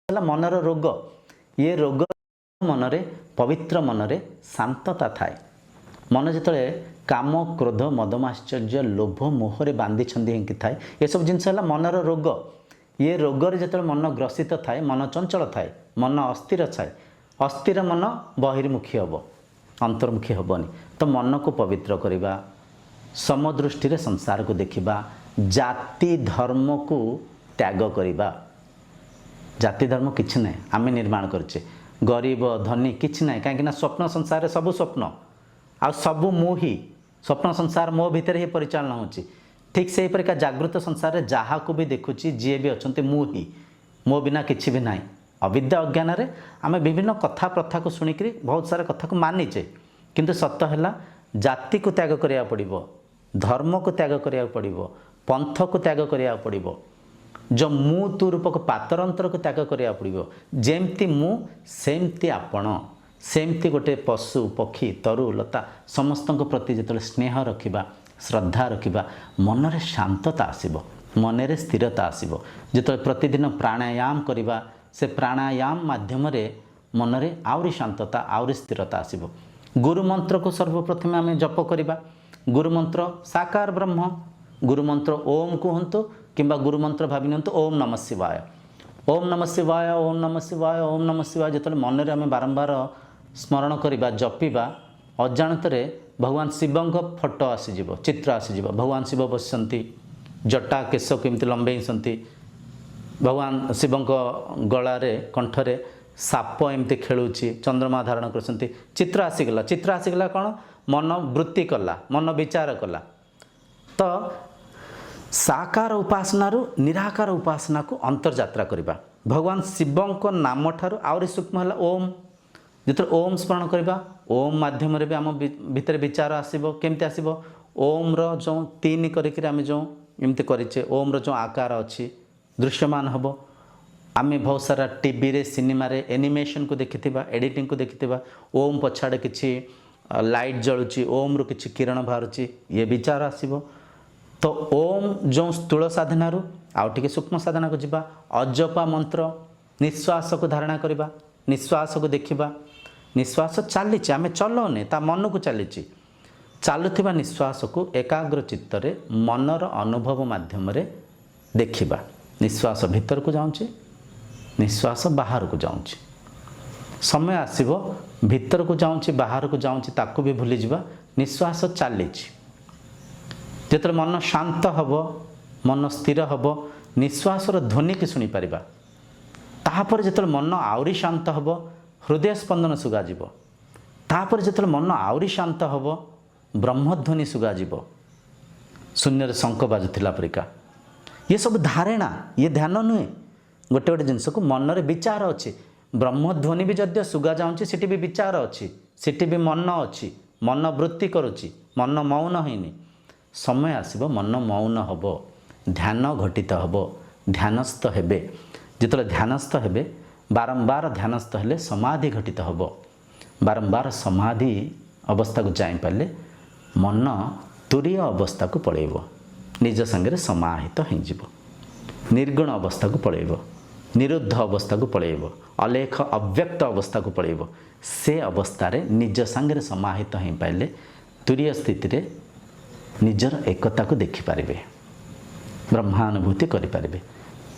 ହେଲା ମନର ରୋଗ। ये ରୋଗ ମନରେ ପବିତ୍ର ମନରେ ଶାନ୍ତତା ଥାଏ। ମନ ଯେତେବେଳେ କାମ କ୍ରୋଧ ମଦମାଶ୍ଚର୍ଯ୍ୟ ଲୋଭ ମୋହରେ ବାନ୍ଧିଛନ୍ତି ହେଇକି ଥାଏ, ଏସବୁ ଜିନିଷ ହେଲା ମନର ରୋଗ। ये ରୋଗରେ ଯେତେବେଳେ ମନ ଗ୍ରସିତ ଥାଏ, ମନ ଚଞ୍ଚଳ ଥାଏ, ମନ ଅସ୍ଥିର ଥାଏ, ଅସ୍ଥିର ମନ ବହିର୍ମୁଖୀ ହେବ, ଅନ୍ତର୍ମୁଖୀ ହେବନି। ତ ମନକୁ ପବିତ୍ର କରିବା, ସମଦୃଷ୍ଟିରେ ସଂସାରକୁ ଦେଖିବା, ଜାତି ଧର୍ମକୁ ତ୍ୟାଗ କରିବା। ଜାତି ଧର୍ମ କିଛି ନାହିଁ, ଆମେ ନିର୍ମାଣ କରିଛେ। ଗରିବ ଧନୀ କିଛି ନାହିଁ, କାହିଁକିନା ସ୍ୱପ୍ନ ସଂସାରରେ ସବୁ ସ୍ୱପ୍ନ ଆଉ ସବୁ ମୁଁ ହିଁ। ସ୍ୱପ୍ନ ସଂସାର ମୋ ଭିତରେ ହିଁ ପରିଚାଳନା ହେଉଛି। ଠିକ୍ ସେହିପରିକା ଜାଗୃତ ସଂସାରରେ ଯାହାକୁ ବି ଦେଖୁଛି, ଯିଏ ବି ଅଛନ୍ତି, ମୁଁ ହିଁ, ମୋ ବିନା କିଛି ବି ନାହିଁ। ଅବିଦ୍ୟା ଅଜ୍ଞାନରେ ଆମେ ବିଭିନ୍ନ କଥା ପ୍ରଥାକୁ ଶୁଣିକରି ବହୁତ ସାରା କଥାକୁ ମାନିଛେ, କିନ୍ତୁ ସତ ହେଲା ଜାତିକୁ ତ୍ୟାଗ କରିବାକୁ ପଡ଼ିବ, ଧର୍ମକୁ ତ୍ୟାଗ କରିବାକୁ ପଡ଼ିବ, ପନ୍ଥକୁ ତ୍ୟାଗ କରିବାକୁ ପଡ଼ିବ। जो मु तू रूपक पातरंतर को त्याग करिया पड़िबो। जेमती मु सेमती आपण, सेमती गोटे पशु पक्षी तरु लता समस्त प्रति जो स्नेह रखिबा, श्रद्धा रखिबा, मनरे शांतता आसीबो, मनरे स्थिरता आसीबो। जो प्रतिदिन प्राणायाम करिबा, से प्राणायाम माध्यम रे मनरे आउरी शांतता आउरी स्थिरता आसीबो। गुरु मंत्र को सर्वप्रथम आम जप करिबा। गुरु मंत्र साकार ब्रह्म, गुरु मंत्र ओम कहतु किंबा गुरु मंत्र भावी नियंतु ओम नमः शिवाय, ओम नमः शिवाय, ओम नमः शिवाय, ओम नमः शिवाय। जो मन में आम बारंबार स्मरण करवा जपिबा, अजाणत भगवान शिवं फोटो आसीज, चित्र आसीज। भगवान शिव बसती, जटा केश केमती लंबे, भगवान शिवं गलारे कंठरे साप एमती खेलुची, चंद्रमा धारण कर चित्र आसीगला। चित्र आसीगला कौन मन वृत्ति कला, मन विचार कला। तो साकार उपासना रु निराकार उपासना को अंतर्यात्रा करवा। भगवान शिवं को नाम ठारू आउरी सूक्ष्म है ओम। जो ओम स्मरण करवा, ओम माध्यम रे भी आम भितर विचार आसीबो। केमती आसीबो? ओम रो जो तीन करिक आम जो एमती करिचे, ओम रो जो आकार अच्छी दृश्यमान हम। आम बहुत सारा टीवी रे सिनेमा रे एनिमेशन को देखिथिबा, एडिटिंग को देखिथिबा, ओम पछाड़े किछि लाइट जलुची, ओम रो किछि किरण बाहरुची, ये विचार आसीबो। तो ओम जो स्थूल साधना रु आउ टिके सूक्ष्म साधना को जीवा। अजपा मंत्र निश्वास को धारणा करवा, निश्वास को देखिबा। निश्वास चली आम चलने ता मन को चली चलुवा निश्वास को एकाग्र चित्तरे मनर अनुभव माध्यम रे देखिबा। निश्वास भीतर को जाऊँची, निश्वास बाहर को जाऊँची। समय आसीबो भीतर को जाऊँची बाहर को जाऊँची ताकू भी भूली जावा। निश्वास चली जो मन शांत हब, मन स्थिर हब, निश्वास ध्वनि की शुणी पारिबा। तापर जो मन आउरी शांत हब, हृदय स्पंदन सुगाजिब। तापर जो मन आउरी शांत हब, ब्रह्मध्वनि सुगाजिब। शून्य शंख बाजुला परिका। ये सब धारणा, ये ध्यान नुहे। गोटे गोटे जिनस को मन रे विचार अच्छी। ब्रह्मध्वनि भी जद्य सुगा जाऊँची, सेठी भी विचार अच्छी, सेठी भी मन अच्छी, मन वृत्ति करुच्ची, मन मौन हैनी। समय आसीबो मन मौन हब, ध्यान घटित हब, ध्यानस्थ हेबे। जितले ध्यानस्थ हेबे, बारंबार ध्यानस्थ हेले समाधि घटित हब। बारंबार समाधि अवस्था को जाई पाले मन तुरीय अवस्था को पळेइबो, निज संगे समाहित हो, निर्गुण अवस्था को पळेइबो, निरुद्ध अवस्था को पळेइबो, अलेख अव्यक्त अवस्था को पळेइबो। से अवस्था रे निज संगे समाहित हो पाले तुरीय स्थिति रे निजर एकता को देखिपारे, ब्रह्मानुभूति करें।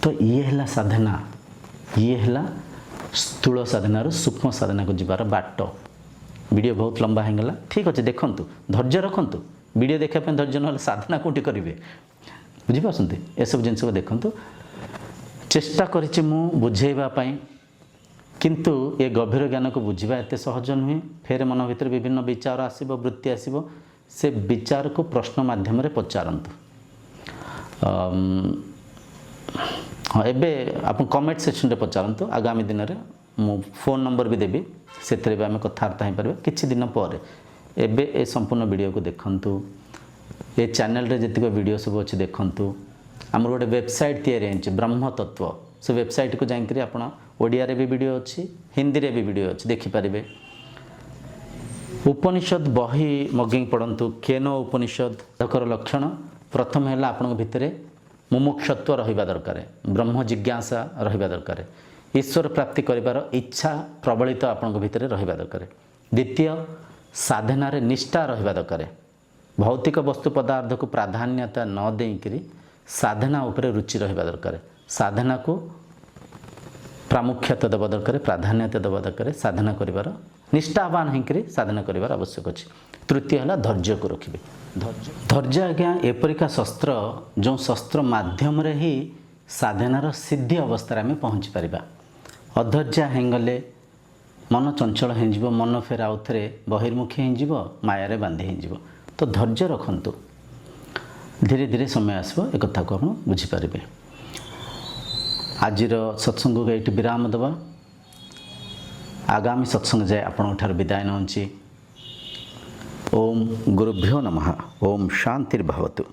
तो ये है साधना, ये है स्थूल साधना रु सूक्ष्म साधना को जीवार बाट। वीडियो बहुत लंबा होगा, ठीक अच्छे देखूँ, धैर्य रखु। वीडियो देखा धैर्य ना साधना कौटी करेंगे, बुझीपार ए सब जिन को देखूँ। चेष्टा करिछि मु बुझेवाई, किंतु ये गभीर ज्ञान को बुझा एत सहज नुहे। फेर मन भीतर विभिन्न विचार आसब, वृत्ति आसब। से विचार को प्रश्न माध्यम रे पचारंतु। हाँ, एबे आप कमेंट सेक्शन रे पचारंतु। आगामी दिन में मु फोन नंबर भी देवी, से आम कथबार्ता हो पारे किछि दिन पर। एबे ए संपूर्ण वीडियो को देखंतु। ये चैनल रे जतिक वीडियो सब अच्छे देखंतु। आमर गोटे वेबसाइट तैयारी होइछ ब्रह्म तत्व। से वेबसाइट को जाइकरी आपण ओडिया रे भी वीडियो अच्छी, हिंदी रे भी वीडियो अच्छी देखि पारिबे। उपनिषद बही मगे पढ़ु। केन उपनिषद धकर लक्षण प्रथम है आपण भितर मुमुक्षत्व रहिबा दरकार, ब्रह्म जिज्ञासा रहिबा दरकार। ईश्वर प्राप्ति करिवार इच्छा प्रबलित आपंक भितर रहिबा दरकार। द्वितीय साधना रे निष्ठा रहिबा दरकार। भौतिक वस्तु पदार्थ को प्राधान्यता न देकरी साधना उपरे रुचि रहिबा दरकार। साधना को प्रामुख्यता देवा दरकार, प्राधान्यता देवा दरकार। साधना करिवार निष्ठावान होकर साधना करिवार आवश्यक अछि। तृतीय है धैर्य को रखिए। धैर्य आज्ञा एपरिका शस्त्र जो शस्त्र माध्यम रे ही साधनार सिद्धि अवस्था आम पहुँची पारिबा। अधैर्य होगले मन चंचल हो, मन फेर आउ थे बहिर्मुखी हो, माया बांधि हो। तो धैर्य रखंतु, धीरे धीरे समय आसो एक कथा को आप बुझीपारे। आजिर सत्संग को ये विराम देवा। आगामी सत्संग जाए आपंठ विदाय नौची। ओम गुरुभ्यो नमः। ओम शांतिर्भवतु।